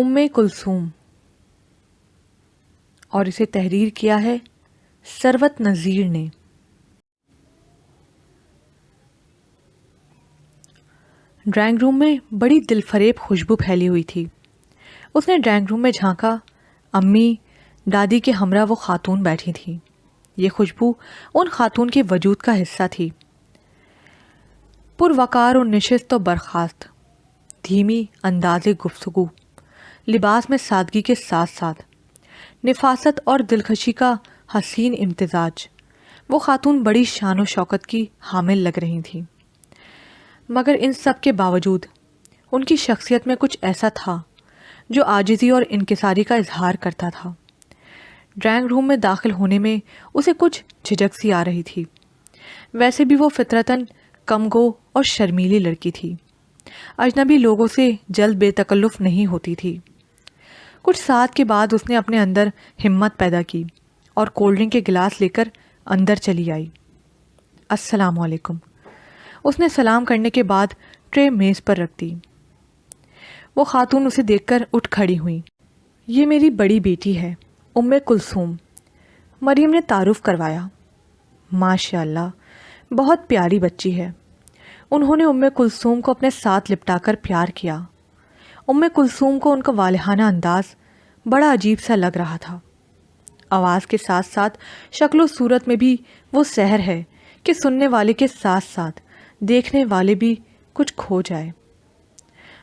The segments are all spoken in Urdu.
ام کلثوم، اور اسے تحریر کیا ہے ثروت نذیر نے۔ ڈرائنگ روم میں بڑی دل فریب خوشبو پھیلی ہوئی تھی۔ اس نے ڈرائنگ روم میں جھانکا۔ امی، دادی کے ہمراہ وہ خاتون بیٹھی تھیں۔ یہ خوشبو ان خاتون کے وجود کا حصہ تھی، پروقار و نشست و برخاست، دھیمی انداز گفتگو، لباس میں سادگی کے ساتھ ساتھ نفاست اور دلکشی کا حسین امتزاج۔ وہ خاتون بڑی شان و شوکت کی حامل لگ رہی تھیں، مگر ان سب کے باوجود ان کی شخصیت میں کچھ ایسا تھا جو عاجزی اور انکساری کا اظہار کرتا تھا۔ ڈرائنگ روم میں داخل ہونے میں اسے کچھ جھجک سی آ رہی تھی۔ ویسے بھی وہ فطرتاً کم گو اور شرمیلی لڑکی تھی، اجنبی لوگوں سے جلد بے تکلف نہیں ہوتی تھی۔ کچھ ساتھ کے بعد اس نے اپنے اندر ہمت پیدا کی اور کولڈ ڈرنک کے گلاس لے کر اندر چلی آئی۔ السلام علیکم۔ اس نے سلام کرنے کے بعد ٹرے میز پر رکھ دی۔ وہ خاتون اسے دیکھ کر اٹھ کھڑی ہوئی۔ یہ میری بڑی بیٹی ہے، ام کلثوم، مریم نے تعارف کروایا۔ ماشاء اللہ، بہت پیاری بچی ہے۔ انہوں نے ام کلثوم کو اپنے ساتھ لپٹا کر پیار کیا۔ ام کلثوم کو ان کا والہانہ انداز بڑا عجیب سا لگ رہا تھا۔ آواز کے ساتھ ساتھ شکل و صورت میں بھی وہ سحر ہے کہ سننے والے کے ساتھ ساتھ دیکھنے والے بھی کچھ کھو جائے۔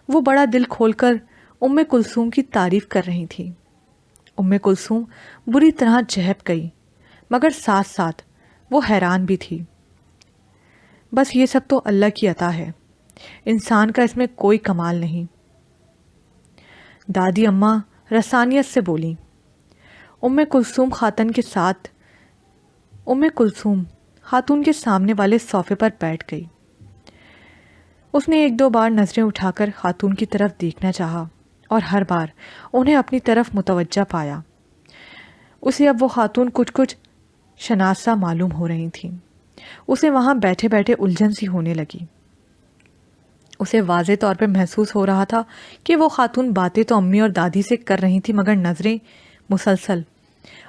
وہ بڑا دل کھول کر ام کلثوم کی تعریف کر رہی تھی۔ ام کلثوم بری طرح چہپ گئی، مگر ساتھ ساتھ وہ حیران بھی تھی۔ بس یہ سب تو اللہ کی عطا ہے، انسان کا اس میں کوئی کمال نہیں۔ دادی اماں رسانیت سے بولیں۔ ام کلثوم خاتون کے سامنے والے صوفے پر بیٹھ گئی۔ اس نے ایک دو بار نظریں اٹھا کر خاتون کی طرف دیکھنا چاہا اور ہر بار انہیں اپنی طرف متوجہ پایا۔ اسے اب وہ خاتون کچھ شناسا معلوم ہو رہی تھیں۔ اسے وہاں بیٹھے بیٹھے الجھن سی ہونے لگی۔ اسے واضح طور پہ محسوس ہو رہا تھا کہ وہ خاتون باتیں تو امی اور دادی سے کر رہی تھی، مگر نظریں مسلسل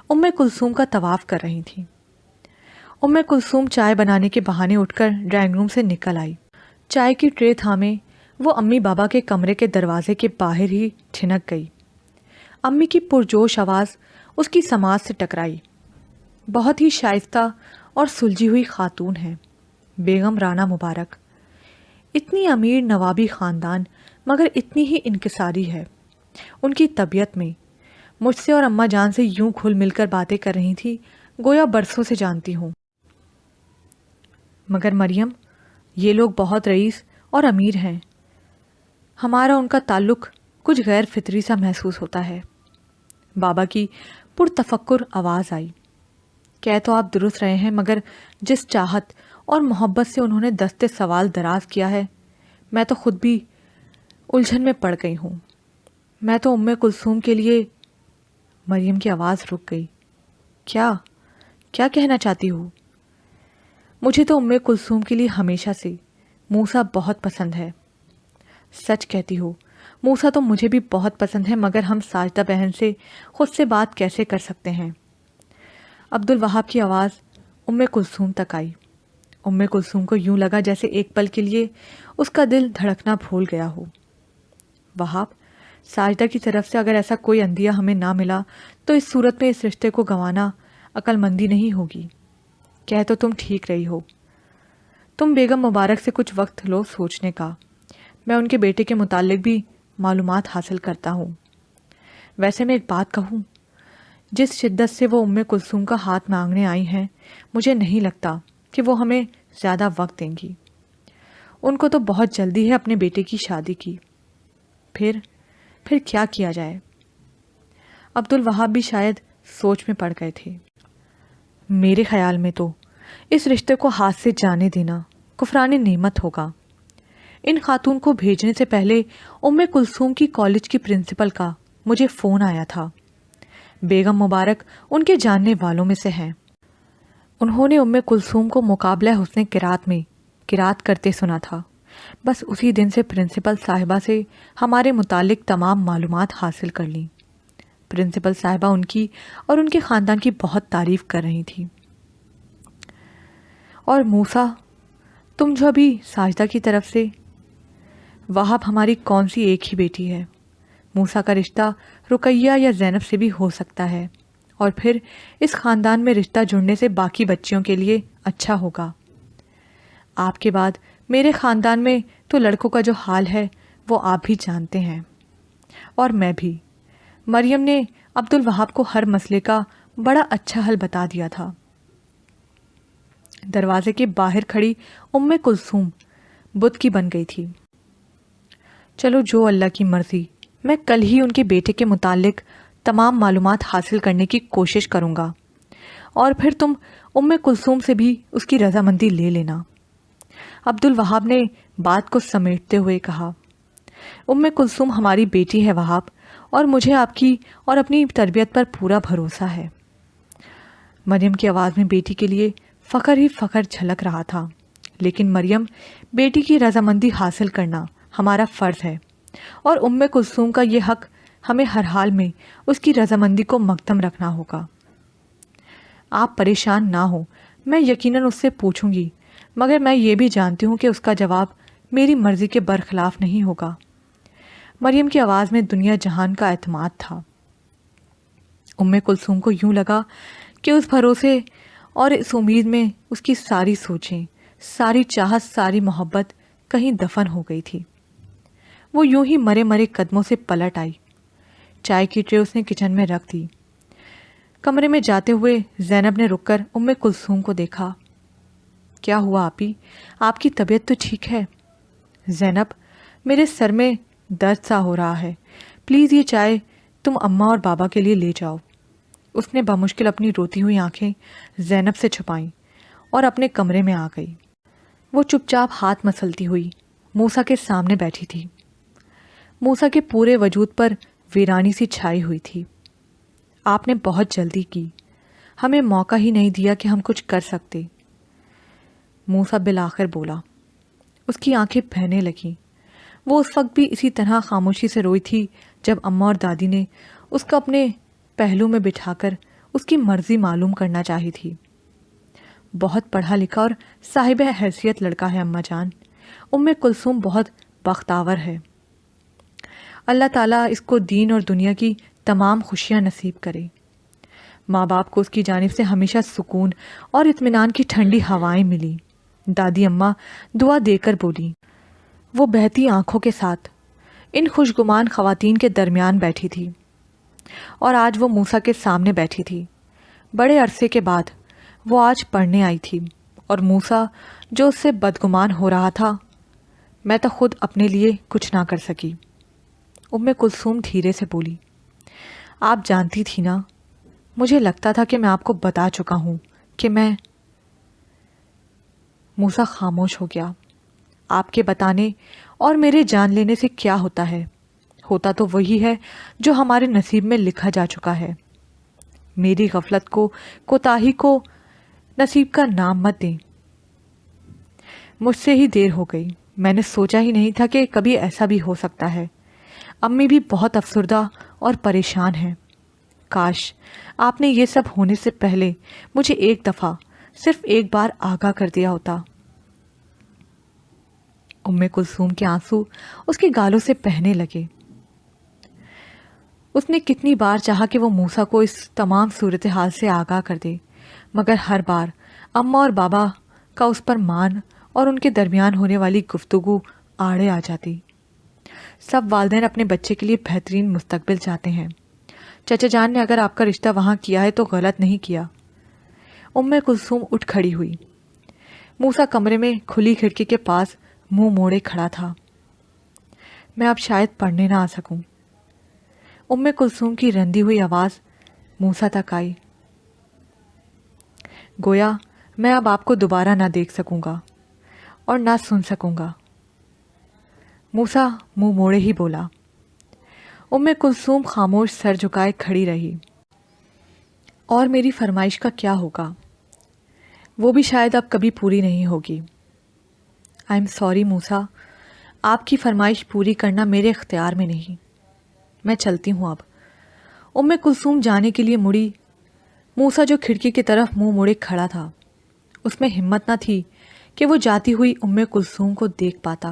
ام کلثوم کا طواف کر رہی تھیں۔ ام کلثوم چائے بنانے کے بہانے اٹھ کر ڈرائنگ روم سے نکل آئی۔ چائے کی ٹرے تھامے وہ امی بابا کے کمرے کے دروازے کے باہر ہی ٹھنک گئی۔ امی کی پرجوش آواز اس کی سماعت سے ٹکرائی۔ بہت ہی شائستہ اور سلجھی ہوئی خاتون ہے، بیگم رانا مبارک۔ اتنی امیر نوابی خاندان مگر اتنی ہی انکساری ہے۔ ان کی طبیعت میں مجھ سے اور اماں جان سے یوں گھل مل کر باتیں کر رہی تھی گویا برسوں سے جانتی ہوں۔ مگر مریم، یہ لوگ بہت رئیس اور امیر ہیں، ہمارا ان کا تعلق کچھ غیر فطری سا محسوس ہوتا ہے۔ بابا کی پرتفکر آواز آئی۔ کہہ تو آپ درست رہے ہیں، مگر جس چاہت اور محبت سے انہوں نے دستے سوال دراز کیا ہے، میں تو خود بھی الجھن میں پڑ گئی ہوں۔ میں تو ام کلثوم کے لیے… مریم کی آواز رک گئی۔ کیا کہنا چاہتی ہو؟ مجھے تو ام کلثوم کے لیے ہمیشہ سے موسیٰ بہت پسند ہے۔ سچ کہتی ہو، موسیٰ تو مجھے بھی بہت پسند ہے، مگر ہم ساجدہ بہن سے خود سے بات کیسے کر سکتے ہیں؟ عبدالوہاب کی آواز ام کلثوم تک آئی۔ ام کلثوم کو یوں لگا جیسے ایک پل کے لیے اس کا دل دھڑکنا بھول گیا ہو۔ وہاب، ساجدہ کی طرف سے اگر ایسا کوئی عندیہ ہمیں نہ ملا تو اس صورت میں اس رشتے کو گنوانا عقل مندی نہیں ہوگی۔ کہہ تو تم ٹھیک رہی ہو۔ تم بیگم مبارک سے کچھ وقت لو سوچنے کا، میں ان کے بیٹے کے متعلق بھی معلومات حاصل کرتا ہوں۔ ویسے میں ایک بات کہوں، جس شدت سے وہ ام کلثوم کا ہاتھ مانگنے آئی ہیں، مجھے نہیں لگتا کہ وہ ہمیں زیادہ وقت دیں گی۔ ان کو تو بہت جلدی ہے اپنے بیٹے کی شادی کی۔ پھر کیا کیا جائے؟ عبدالوہاب بھی شاید سوچ میں پڑ گئے تھے۔ میرے خیال میں تو اس رشتے کو ہاتھ سے جانے دینا کفران نعمت ہوگا۔ ان خاتون کو بھیجنے سے پہلے ام کلثوم کی کالج کی پرنسپل کا مجھے فون آیا تھا۔ بیگم مبارک ان کے جاننے والوں میں سے ہیں۔ انہوں نے ام کلثوم کو مقابلہ حسن قرات میں قرات کرتے سنا تھا، بس اسی دن سے پرنسپل صاحبہ سے ہمارے متعلق تمام معلومات حاصل کر لیں۔ پرنسپل صاحبہ ان کی اور ان کے خاندان کی بہت تعریف کر رہی تھی۔ اور موسیٰ، تم جو ابھی ساجدہ کی طرف سے، وہاب ہماری کون سی ایک ہی بیٹی ہے۔ موسیٰ کا رشتہ رقیہ یا زینب سے بھی ہو سکتا ہے، اور پھر اس خاندان میں رشتہ جڑنے سے باقی بچیوں کے لیے اچھا ہوگا۔ آپ کے بعد میرے خاندان میں تو لڑکوں کا جو حال ہے وہ آپ بھی جانتے ہیں، اور میں بھی۔ مریم نے عبدالوہاب کو ہر مسئلے کا بڑا اچھا حل بتا دیا تھا۔ دروازے کے باہر کھڑی ام کلثوم بت کی بن گئی تھی۔ چلو جو اللہ کی مرضی، میں کل ہی ان کے بیٹے کے متعلق تمام معلومات حاصل کرنے کی کوشش کروں گا، اور پھر تم ام کلثوم سے بھی اس کی رضامندی لے لینا۔ عبدالوہاب نے بات کو سمیٹتے ہوئے کہا، ام کلثوم ہماری بیٹی ہے وہاب، اور مجھے آپ کی اور اپنی تربیت پر پورا بھروسہ ہے۔ مریم کی آواز میں بیٹی کے لیے فخر ہی فخر جھلک رہا تھا۔ لیکن مریم، بیٹی کی رضامندی حاصل کرنا ہمارا فرض ہے، اور ام کلثوم کا یہ حق ہمیں ہر حال میں اس کی رضامندی کو مقدم رکھنا ہوگا۔ آپ پریشان نہ ہوں، میں یقیناً اس سے پوچھوں گی، مگر میں یہ بھی جانتی ہوں کہ اس کا جواب میری مرضی کے برخلاف نہیں ہوگا۔ مریم کی آواز میں دنیا جہان کا اعتماد تھا۔ ام کلثوم کو یوں لگا کہ اس بھروسے اور اس امید میں اس کی ساری سوچیں، ساری چاہت، ساری محبت کہیں دفن ہو گئی تھی۔ وہ یوں ہی مرے مرے قدموں سے پلٹ آئی۔ چائے کی ٹرے اس نے کچن میں رکھ دی۔ کمرے میں جاتے ہوئے زینب نے رک کر ام کلثوم کو دیکھا۔ کیا ہوا آپی؟ آپ کی طبیعت تو ٹھیک ہے؟ زینب، میرے سر میں درد سا ہو رہا ہے، پلیز یہ چائے تم اماں اور بابا کے لیے لے جاؤ۔ اس نے بمشکل اپنی روتی ہوئی آنکھیں زینب سے چھپائیں اور اپنے کمرے میں آ گئی۔ وہ چپ چاپ ہاتھ مسلتی ہوئی موسیٰ کے سامنے بیٹھی تھی۔ موسیٰ کے پورے وجود پر ویرانی سی چھائی ہوئی تھی۔ آپ نے بہت جلدی کی، ہمیں موقع ہی نہیں دیا کہ ہم کچھ کر سکتے، موسیٰ بالآخر بولا۔ اس کی آنکھیں بہنے لگیں۔ وہ اس وقت بھی اسی طرح خاموشی سے روئی تھی جب اماں اور دادی نے اس کو اپنے پہلو میں بٹھا کر اس کی مرضی معلوم کرنا چاہی تھی۔ بہت پڑھا لکھا اور صاحب حیثیت لڑکا ہے اماں جان، ام کلثوم بہت بختاور ہے۔ اللہ تعالیٰ اس کو دین اور دنیا کی تمام خوشیاں نصیب کرے۔ ماں باپ کو اس کی جانب سے ہمیشہ سکون اور اطمینان کی ٹھنڈی ہوائیں ملی، دادی اماں دعا دے کر بولی۔ وہ بہتی آنکھوں کے ساتھ ان خوشگمان خواتین کے درمیان بیٹھی تھی، اور آج وہ موسیٰ کے سامنے بیٹھی تھی۔ بڑے عرصے کے بعد وہ آج پڑھنے آئی تھی، اور موسیٰ جو اس سے بدگمان ہو رہا تھا، میں تو خود اپنے لیے کچھ نہ کر سکی۔ ام کلثوم دھیرے سے بولی، آپ جانتی تھی نا، مجھے لگتا تھا کہ میں آپ کو بتا چکا ہوں کہ میں۔ موسیٰ خاموش ہو گیا۔ آپ کے بتانے اور میرے جان لینے سے کیا ہوتا ہے؟ ہوتا تو وہی ہے جو ہمارے نصیب میں لکھا جا چکا ہے۔ میری غفلت کو، کوتاہی کو نصیب کا نام مت دیں۔ مجھ سے ہی دیر ہو گئی، میں نے سوچا ہی نہیں تھا کہ کبھی ایسا بھی ہو سکتا ہے۔ امی بھی بہت افسردہ اور پریشان ہیں۔ کاش آپ نے یہ سب ہونے سے پہلے مجھے ایک دفعہ، صرف ایک بار آگاہ کر دیا ہوتا۔ ام کلثوم کے آنسو اس کے گالوں سے بہنے لگے۔ اس نے کتنی بار چاہا کہ وہ موسیٰ کو اس تمام صورتحال سے آگاہ کر دے، مگر ہر بار اماں اور بابا کا اس پر مان اور ان کے درمیان ہونے والی گفتگو آڑے آ جاتی۔ سب والدین اپنے بچے کے لیے بہترین مستقبل چاہتے ہیں۔ چچا جان نے اگر آپ کا رشتہ وہاں کیا ہے تو غلط نہیں کیا۔ ام کلثوم اٹھ کھڑی ہوئی۔ موسیٰ کمرے میں کھلی کھڑکی کے پاس منہ موڑے کھڑا تھا۔ میں اب شاید پڑھنے نہ آ سکوں۔ ام کلثوم کی رندی ہوئی آواز موسیٰ تک آئی۔ گویا میں اب آپ کو دوبارہ نہ دیکھ سکوں گا اور نہ سن سکوں گا، موسیٰ منہ موڑے ہی بولا۔ ام کلثوم خاموش سر جھکائے کھڑی رہی۔ اور میری فرمائش کا کیا ہوگا؟ وہ بھی شاید اب کبھی پوری نہیں ہوگی۔ آئی ایم سوری موسیٰ، آپ کی فرمائش پوری کرنا میرے اختیار میں نہیں، میں چلتی ہوں اب۔ ام کلثوم جانے کے لیے مڑی۔ موسیٰ جو کھڑکی کی طرف منہ موڑے کھڑا تھا، اس میں ہمت نہ تھی کہ وہ جاتی ہوئی ام کلثوم کو دیکھ پاتا۔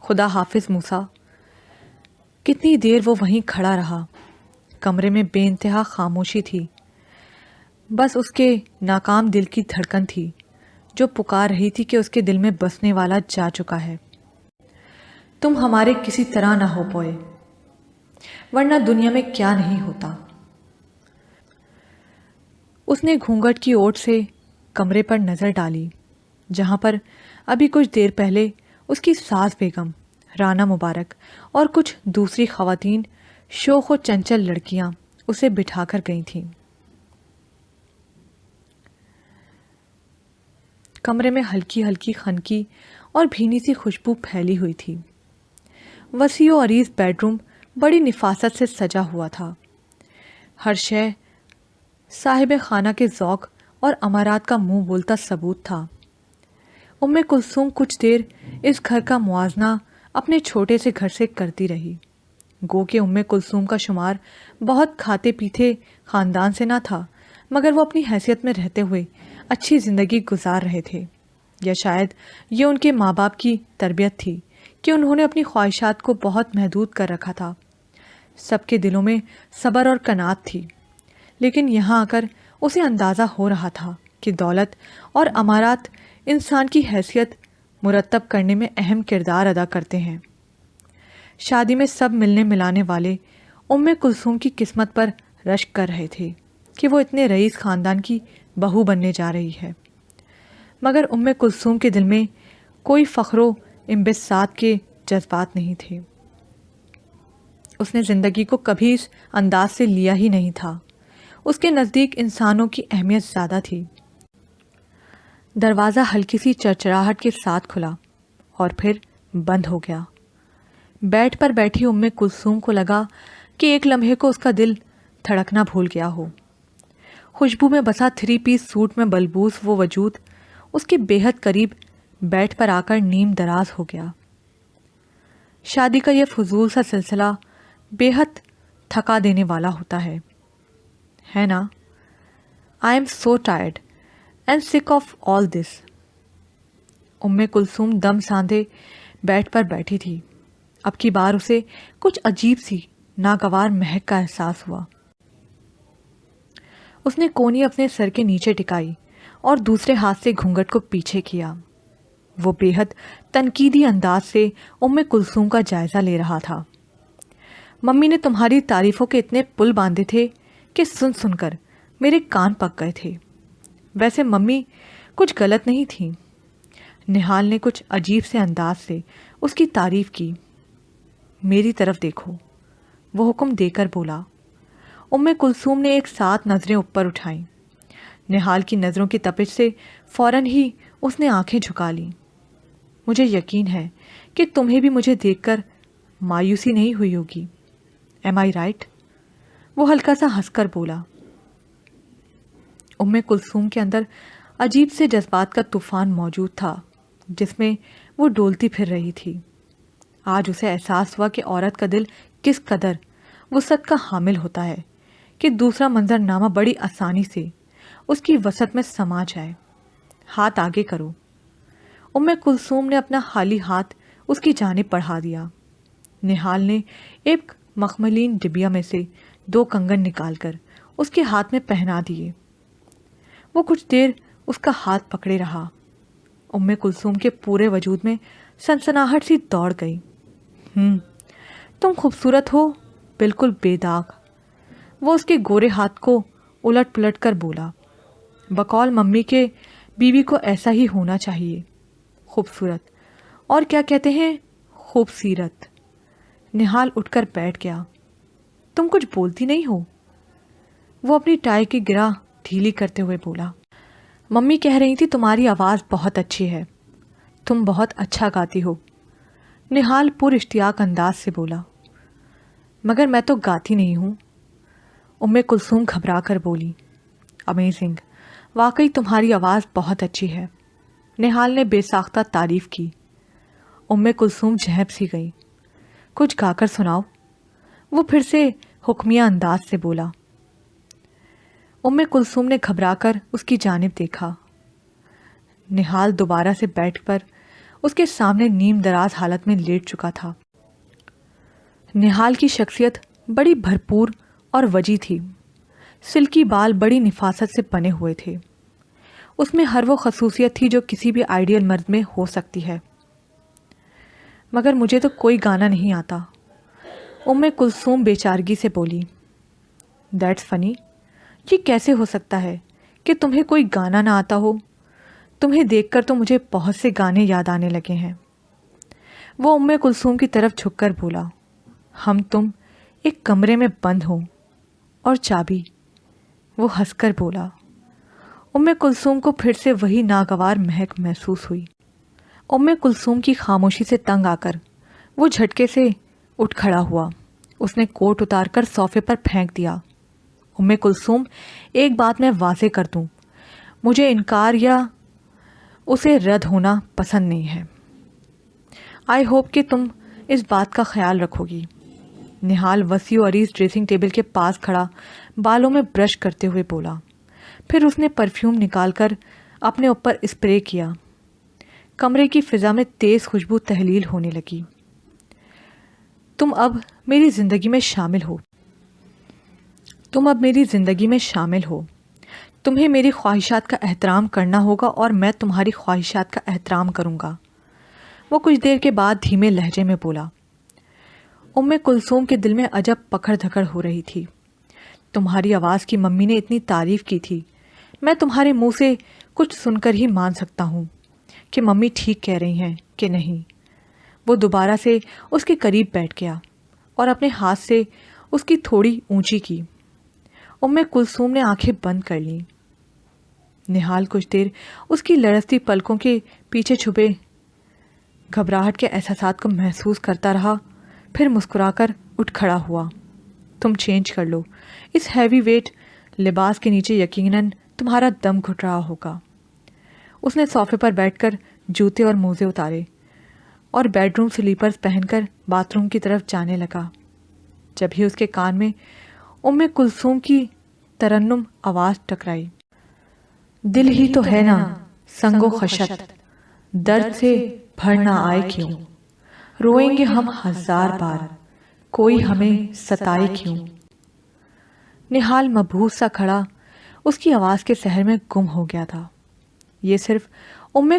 خدا حافظ موسیٰ۔ کتنی دیر وہ وہیں کھڑا رہا۔ کمرے میں بے انتہا خاموشی تھی، بس اس کے ناکام دل کی دھڑکن تھی جو پکار رہی تھی کہ اس کے دل میں بسنے والا جا چکا ہے۔ تم ہمارے کسی طرح نہ ہو پوئے، ورنہ دنیا میں کیا نہیں ہوتا۔ اس نے گھونگھٹ کی اوٹ سے کمرے پر نظر ڈالی جہاں پر ابھی کچھ دیر پہلے اس کی ساس بیگم رانا مبارک اور کچھ دوسری خواتین شوخ و چنچل لڑکیاں اسے بٹھا کر گئی تھیں۔ کمرے میں ہلکی ہلکی خنکی اور بھینی سی خوشبو پھیلی ہوئی تھی۔ وسیع و عریض بیڈ روم بڑی نفاست سے سجا ہوا تھا۔ ہر شے صاحب خانہ کے ذوق اور امارات کا منہ بولتا ثبوت تھا۔ ام کلثوم کچھ دیر اس گھر کا موازنہ اپنے چھوٹے سے گھر سے کرتی رہی۔ گو کہ ام کلثوم کا شمار بہت کھاتے پیتے خاندان سے نہ تھا، مگر وہ اپنی حیثیت میں رہتے ہوئے اچھی زندگی گزار رہے تھے، یا شاید یہ ان کے ماں باپ کی تربیت تھی کہ انہوں نے اپنی خواہشات کو بہت محدود کر رکھا تھا۔ سب کے دلوں میں صبر اور قناعت تھی، لیکن یہاں آ کر اسے اندازہ ہو رہا تھا کہ دولت اور امارات انسان کی حیثیت مرتب کرنے میں اہم کردار ادا کرتے ہیں۔ شادی میں سب ملنے ملانے والے ام کلثوم کی قسمت پر رشک کر رہے تھے کہ وہ اتنے رئیس خاندان کی بہو بننے جا رہی ہے، مگر ام کلثوم کے دل میں کوئی فخر و انبساط کے جذبات نہیں تھے۔ اس نے زندگی کو کبھی اس انداز سے لیا ہی نہیں تھا۔ اس کے نزدیک انسانوں کی اہمیت زیادہ تھی۔ دروازہ ہلکی سی چرچراہٹ کے ساتھ کھلا اور پھر بند ہو گیا۔ بیڈ پر بیٹھی ام کلثوم کو لگا کہ ایک لمحے کو اس کا دل دھڑکنا بھول گیا ہو۔ خوشبو میں بسا 3 پیس سوٹ میں بلبوس وہ وجود اس کے بے حد قریب بیڈ پر آ کر نیم دراز ہو گیا۔ شادی کا یہ فضول سا سلسلہ بے حد تھکا دینے والا ہوتا ہے نا؟ I am so tired and sick of all this۔ ام کلثوم دم ساندھے بیڈ پر بیٹھی تھی۔ اب کی بار اسے کچھ عجیب سی ناگوار مہک کا احساس ہوا۔ اس نے کونی اپنے سر کے نیچے ٹکائی اور دوسرے ہاتھ سے گھونگھٹ کو پیچھے کیا۔ وہ بے حد تنقیدی انداز سے ام کلثوم کا جائزہ لے رہا تھا۔ ممی نے تمہاری تعریفوں کے اتنے پل باندھے تھے کہ سن سن کر میرے کان پک گئے تھے۔ ویسے ممی کچھ غلط نہیں تھیں۔ نہال نے کچھ عجیب سے انداز سے اس کی تعریف کی۔ میری طرف دیکھو، وہ حکم دے کر بولا۔ ام کلثوم نے ایک ساتھ نظریں اوپر اٹھائیں۔ نہال کی نظروں کی تپش سے فوراً ہی اس نے آنکھیں جھکا لیں۔ مجھے یقین ہے کہ تمہیں بھی مجھے دیکھ کر مایوسی نہیں ہوئی ہوگی۔ Am I right؟ وہ ہلکا سا ہنس کر بولا۔ ام کلثوم کے اندر عجیب سے جذبات کا طوفان موجود تھا جس میں وہ ڈولتی پھر رہی تھی۔ آج اسے احساس ہوا کہ عورت کا دل کس قدر وسعت کا حامل ہوتا ہے کہ دوسرا منظر نامہ بڑی آسانی سے اس کی وسعت میں سما جائے۔ ہاتھ آگے کرو۔ ام کلثوم نے اپنا خالی ہاتھ اس کی جانب بڑھا دیا۔ نہال نے ایک مخملین ڈبیا میں سے 2 کنگن نکال کر اس کے ہاتھ میں پہنا دیے۔ وہ کچھ دیر اس کا ہاتھ پکڑے رہا۔ ام کلثوم کے پورے وجود میں سنسناہٹ سی دوڑ گئی۔ تم خوبصورت ہو، بالکل بے داغ۔ وہ اس کے گورے ہاتھ کو الٹ پلٹ کر بولا۔ بقول ممی کے بیوی کو ایسا ہی ہونا چاہیے، خوبصورت، اور کیا کہتے ہیں، خوبصیرت۔ نہال اٹھ کر بیٹھ گیا۔ تم کچھ بولتی نہیں ہو؟ وہ اپنی ٹائی کی گرہ ڈھیلی کرتے ہوئے بولا۔ ممی کہہ رہی تھی تمہاری آواز بہت اچھی ہے، تم بہت اچھا گاتی ہو۔ نہال پر اشتیاق انداز سے بولا۔ مگر میں تو گاتی نہیں ہوں۔ ام کلثوم گھبرا کر بولی۔ امیزنگ، واقعی تمہاری آواز بہت اچھی ہے۔ نہال نے بے ساختہ تعریف کی۔ کلثوم جھینپ سی گئی۔ کچھ گا کر سناؤ، وہ پھر سے حکمیہ انداز سے بولا۔ کلثوم نے گھبرا کر اس کی جانب دیکھا۔ نہال دوبارہ سے بیٹھ پر اس کے سامنے نیم دراز حالت میں لیٹ چکا تھا۔ نہال کی شخصیت بڑی بھرپور اور وجی تھی۔ سلکی بال بڑی نفاست سے بنے ہوئے تھے۔ اس میں ہر وہ خصوصیت تھی جو کسی بھی آئیڈیل مرد میں ہو سکتی ہے۔ مگر مجھے تو کوئی گانا نہیں آتا، کلثوم بے چارگی سے بولی۔ دیٹس فنی، یہ کیسے ہو سکتا ہے کہ تمہیں کوئی گانا نہ آتا ہو؟ تمہیں دیکھ کر تو مجھے بہت سے گانے یاد آنے لگے ہیں۔ وہ کلثوم کی طرف جھک کر بولا، ہم تم ایک کمرے میں بند ہوں اور چابی۔ وہ ہنس کر بولا۔ کلثوم کو پھر سے وہی ناگوار مہک محسوس ہوئی۔ کلثوم کی خاموشی سے تنگ آ کر وہ جھٹکے سے اٹھ کھڑا ہوا۔ اس نے کوٹ اتار کر صوفے پر پھینک دیا۔ کلثوم، ایک بات میں واضح کر دوں، مجھے انکار یا اسے رد ہونا پسند نہیں ہے۔ آئی ہوپ کہ تم اس بات کا خیال رکھو گی۔ نہال وسیع و عریض ڈریسنگ ٹیبل کے پاس کھڑا بالوں میں برش کرتے ہوئے بولا۔ پھر اس نے پرفیوم نکال کر اپنے اوپر اسپرے کیا۔ کمرے کی فضا میں تیز خوشبو تحلیل ہونے لگی۔ تم اب میری زندگی میں شامل ہو۔ تمہیں میری خواہشات کا احترام کرنا ہوگا اور میں تمہاری خواہشات کا احترام کروں گا۔ وہ کچھ دیر کے بعد دھیمے لہجے میں بولا۔ کلثوم کے دل میں عجب پکڑ دھکڑ ہو رہی تھی۔ تمہاری آواز کی ممی نے اتنی تعریف کی تھی، میں تمہارے منہ سے کچھ سن کر ہی مان سکتا ہوں کہ ممی ٹھیک کہہ رہی ہیں کہ نہیں۔ وہ دوبارہ سے اس کے قریب بیٹھ گیا اور اپنے ہاتھ سے اس کی تھوڑی اونچی کی۔ کلثوم نے آنکھیں بند کر لیں۔ نہال کچھ دیر اس کی لڑزتی پلکوں کے پیچھے چھپے گھبراہٹ کے احساسات کو محسوس کرتا رہا، پھر مسکرا کر اٹھ کھڑا ہوا۔ تم چینج کر لو، اس ہیوی ویٹ لباس کے نیچے یقیناً تمہارا دم گھٹ رہا ہوگا۔ اس نے صوفے پر بیٹھ کر جوتے اور موزے اتارے اور بیڈ روم سلیپرز پہن کر باتھ روم کی طرف جانے لگا۔ جبھی اس کے کان میں کلثوم کی ترنم آواز ٹکرائی۔ دل ہی تو ہے نا سنگ و خشت، درد سے بھر نہ آئے کیوں، روئیں گے ہم ہزار بار، کوئی ہمیں ستائے کیوں۔ نہال مبہوت سا کھڑا اس کی آواز کے سحر میں گم ہو گیا تھا۔ یہ صرف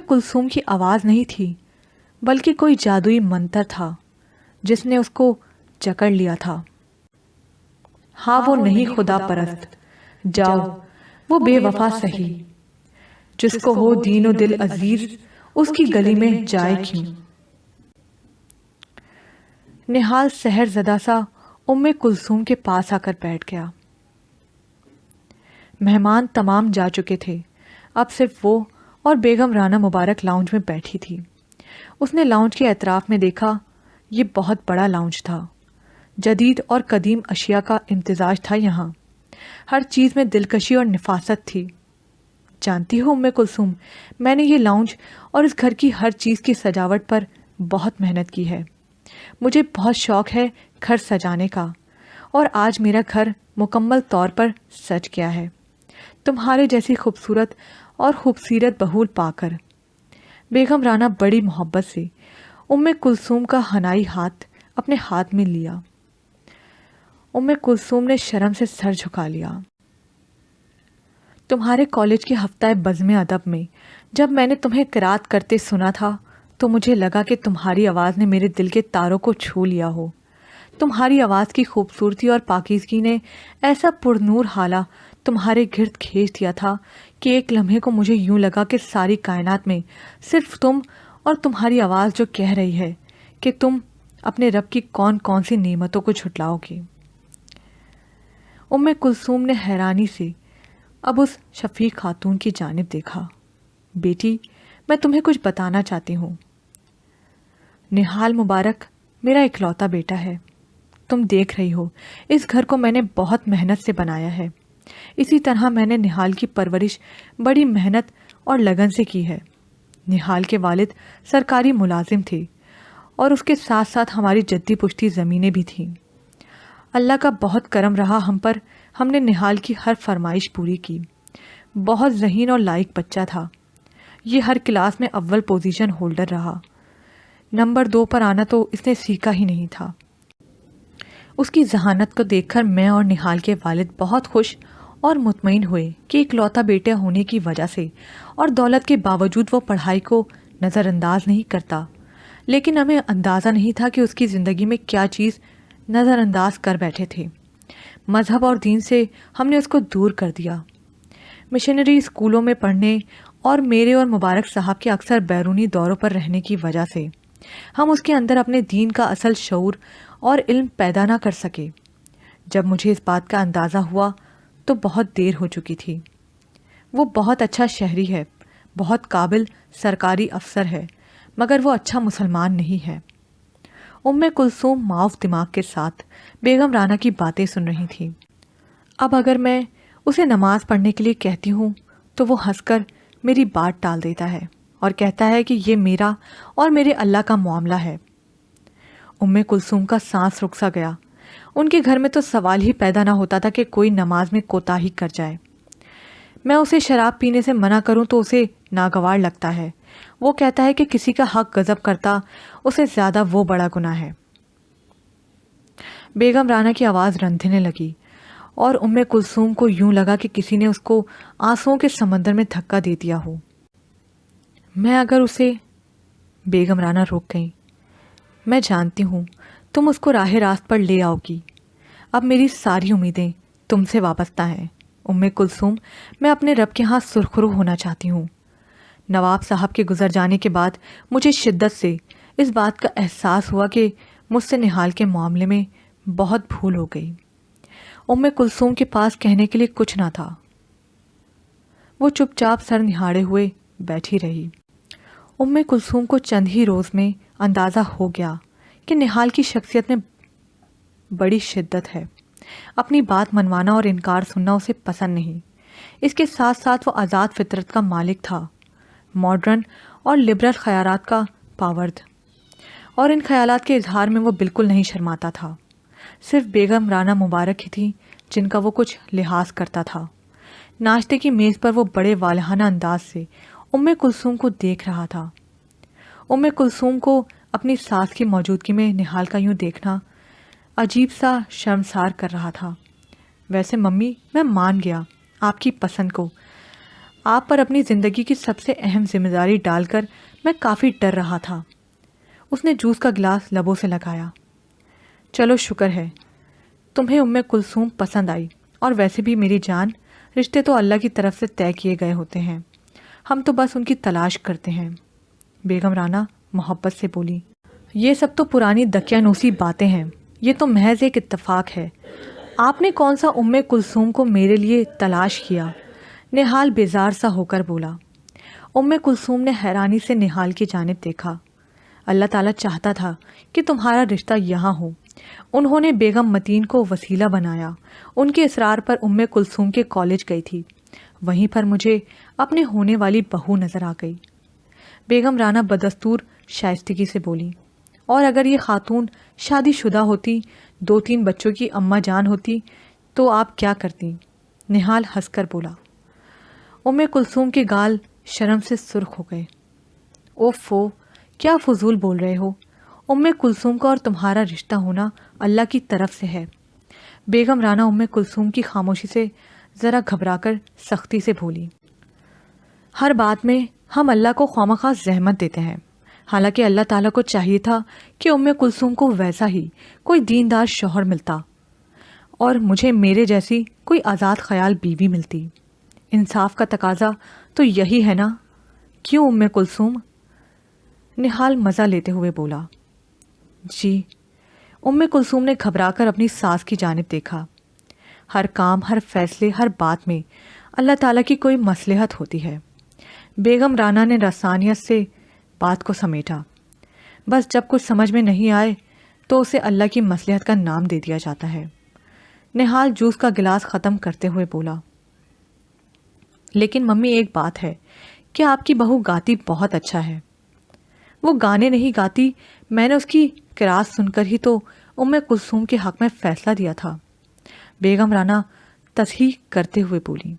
کلثوم کی آواز نہیں تھی، بلکہ کوئی جادوئی منتر تھا جس نے اس کو جکڑ لیا تھا۔ ہاں وہ نہیں خدا پرست، جاؤ وہ بے وفا سہی، جس کو ہو دین و دل عزیز اس کی گلی میں جائے کیوں۔ نہال سحر زدہ سا کلثوم کے پاس آ کر بیٹھ گیا۔ مہمان تمام جا چکے تھے، اب صرف وہ اور بیگم رانا مبارک لاؤنج میں بیٹھی تھی۔ اس نے لاؤنج کے اطراف میں دیکھا۔ یہ بہت بڑا لاؤنج تھا، جدید اور قدیم اشیاء کا امتزاج تھا یہاں۔ ہر چیز میں دلکشی اور نفاست تھی۔ جانتی ہو کلثوم، میں نے یہ لاؤنج اور اس گھر کی ہر چیز کی سجاوٹ پر بہت محنت کی ہے۔ مجھے بہت شوق ہے گھر سجانے کا، اور آج میرا گھر مکمل طور پر سج گیا ہے، تمہارے جیسی خوبصورت اور خوبصیرت بہو پا کر۔ بیگم رانا بڑی محبت سے کلثوم کا حنائی ہاتھ اپنے ہاتھ میں لیا۔ کلثوم نے شرم سے سر جھکا لیا۔ تمہارے کالج کے ہفتہ بزم ادب میں جب میں نے تمہیں قرات کرتے سنا تھا تو مجھے لگا کہ تمہاری آواز نے میرے دل کے تاروں کو چھو لیا ہو۔ تمہاری آواز کی خوبصورتی اور پاکیزگی نے ایسا پرنور حالہ تمہارے گرد کھینچ دیا تھا کہ ایک لمحے کو مجھے یوں لگا کہ ساری کائنات میں صرف تم اور تمہاری آواز جو کہہ رہی ہے کہ تم اپنے رب کی کون کون سی نعمتوں کو جھٹلاؤ گے۔ کلثوم نے حیرانی سے اب اس شفیق خاتون کی جانب دیکھا۔ بیٹی، میں تمہیں کچھ بتانا چاہتی ہوں۔ نہال مبارک میرا اکلوتا بیٹا ہے۔ تم دیکھ رہی ہو اس گھر کو میں نے بہت محنت سے بنایا ہے۔ اسی طرح میں نے نہال کی پرورش بڑی محنت اور لگن سے کی ہے۔ نہال کے والد سرکاری ملازم تھے اور اس کے ساتھ ساتھ ہماری جدی پشتی زمینیں بھی تھیں۔ اللہ کا بہت کرم رہا ہم پر، ہم نے نہال کی ہر فرمائش پوری کی۔ بہت ذہین اور لائق بچہ تھا، یہ ہر کلاس میں اول پوزیشن ہولڈر رہا۔ نمبر 2 پر آنا تو اس نے سیکھا ہی نہیں تھا۔ اس کی ذہانت کو دیکھ کر میں اور نہال کے والد بہت خوش اور مطمئن ہوئے کہ اکلوتا بیٹا ہونے کی وجہ سے اور دولت کے باوجود وہ پڑھائی کو نظر انداز نہیں کرتا، لیکن ہمیں اندازہ نہیں تھا کہ اس کی زندگی میں کیا چیز نظر انداز کر بیٹھے تھے۔ مذہب اور دین سے ہم نے اس کو دور کر دیا۔ مشنری اسکولوں میں پڑھنے اور میرے اور مبارک صاحب کے اکثر بیرونی دوروں پر رہنے کی وجہ سے ہم اس کے اندر اپنے دین کا اصل شعور اور علم پیدا نہ کر سکے۔ جب مجھے اس بات کا اندازہ ہوا تو بہت دیر ہو چکی تھی۔ وہ بہت اچھا شہری ہے، بہت قابل سرکاری افسر ہے، مگر وہ اچھا مسلمان نہیں ہے۔ کلثوم معاف دماغ کے ساتھ بیگم رانا کی باتیں سن رہی تھی۔ اب اگر میں اسے نماز پڑھنے کے لیے کہتی ہوں تو وہ ہنس کر میری بات ٹال دیتا ہے اور کہتا ہے کہ یہ میرا اور میرے اللہ کا معاملہ ہے۔ کلثوم کا سانس رک سا گیا۔ ان کے گھر میں تو سوال ہی پیدا نہ ہوتا تھا کہ کوئی نماز میں کوتاہی کر جائے۔ میں اسے شراب پینے سے منع کروں تو اسے ناگوار لگتا ہے۔ وہ کہتا ہے کہ کسی کا حق غصب کرتا اسے زیادہ وہ بڑا گناہ ہے۔ بیگم رانا کی آواز رندھنے لگی اور کلثوم کو یوں لگا کہ کسی نے اس کو آنسوؤں کے سمندر میں دھکا دے دیا ہو۔ میں اگر اسے بیگم رانا رک گئی۔ میں جانتی ہوں تم اس کو راہ راست پر لے آؤ گی۔ اب میری ساری امیدیں تم سے وابستہ ہیں۔ کلثوم، میں اپنے رب کے ہاں سرخرو ہونا چاہتی ہوں۔ نواب صاحب کے گزر جانے کے بعد مجھے شدت سے اس بات کا احساس ہوا کہ مجھ سے نہال کے معاملے میں بہت بھول ہو گئی۔ کلثوم کے پاس کہنے کے لیے کچھ نہ تھا۔ وہ چپ چاپ سر نہاڑے ہوئے بیٹھی رہی۔ کلثوم کو چند ہی روز میں اندازہ ہو گیا کہ نہال کی شخصیت میں بڑی شدت ہے۔ اپنی بات منوانا اور انکار سننا اسے پسند نہیں۔ اس کے ساتھ ساتھ وہ آزاد فطرت کا مالک تھا، ماڈرن اور لبرل خیالات کا پاورد، اور ان خیالات کے اظہار میں وہ بالکل نہیں شرماتا تھا۔ صرف بیگم رانا مبارک ہی تھی جن کا وہ کچھ لحاظ کرتا تھا۔ ناشتے کی میز پر وہ بڑے والہانہ انداز سے کلثوم کو دیکھ رہا تھا۔ کلثوم کو اپنی ساس کی موجودگی میں نہال کا یوں دیکھنا عجیب سا شرمسار کر رہا تھا۔ ویسے ممی، میں مان گیا آپ کی پسند کو۔ آپ پر اپنی زندگی کی سب سے اہم ذمہ داری ڈال کر میں کافی ڈر رہا تھا۔ اس نے جوس کا گلاس لبوں سے لگایا۔ چلو شکر ہے تمہیں کلثوم پسند آئی، اور ویسے بھی میری جان، رشتے تو اللہ کی طرف سے طے کیے گئے ہوتے ہیں، ہم تو بس ان کی تلاش کرتے ہیں۔ بیگم رانا محبت سے بولی۔ یہ سب تو پرانی دقیانوسی باتیں ہیں، یہ تو محض ایک اتفاق ہے۔ آپ نے کون سا کلثوم کو میرے لیے تلاش کیا؟ نہال بیزار سا ہو کر بولا۔ کلثوم نے حیرانی سے نہال کی جانب دیکھا۔ اللہ تعالیٰ چاہتا تھا کہ تمہارا رشتہ یہاں ہو۔ انہوں نے بیگم متین کو وسیلہ بنایا۔ ان کے اصرار پر کلثوم کے کالج گئی تھی، وہیں پر مجھے اپنے ہونے والی بہو نظر آ گئی۔ بیگم رانا بدستور شائستگی سے بولی، اور اگر یہ خاتون شادی شدہ ہوتی، 2-3 بچوں کی اماں جان ہوتی تو آپ کیا کرتی؟ نہال ہنس کر بولا۔ کلثوم کے گال شرم سے سرخ ہو گئے۔ اوفو، کیا فضول بول رہے ہو؟ کلثوم کا اور تمہارا رشتہ ہونا اللہ کی طرف سے ہے۔ بیگم رانا کلثوم کی خاموشی سے ذرا گھبرا کر سختی سے بولی۔ ہر بات میں ہم اللہ کو خوامخواہ زحمت دیتے ہیں، حالانکہ اللہ تعالیٰ کو چاہیے تھا کہ کلثوم کو ویسا ہی کوئی دیندار شوہر ملتا اور مجھے میرے جیسی کوئی آزاد خیال بیوی ملتی۔ انصاف کا تقاضا تو یہی ہے نا، کیوں کلثوم؟ نہال مزہ لیتے ہوئے بولا۔ جی۔ کلثوم نے گھبرا کر اپنی ساس کی جانب دیکھا۔ ہر کام، ہر فیصلے، ہر بات میں اللہ تعالیٰ کی کوئی مصلحت ہوتی ہے۔ بیگم رانا نے رسانیت سے بات کو سمیٹا۔ بس جب کچھ سمجھ میں نہیں آئے تو اسے اللہ کی مصلحت کا نام دے دیا جاتا ہے۔ نہال جوس کا گلاس ختم کرتے ہوئے بولا۔ لیکن ممی، ایک بات ہے کہ آپ کی بہو گاتی بہت اچھا ہے۔ وہ گانے نہیں گاتی، میں نے اس کی قرات سن کر ہی تو ام کلثوم کے حق میں فیصلہ دیا تھا۔ بیگم رانا تصحیح کرتے ہوئے بولی،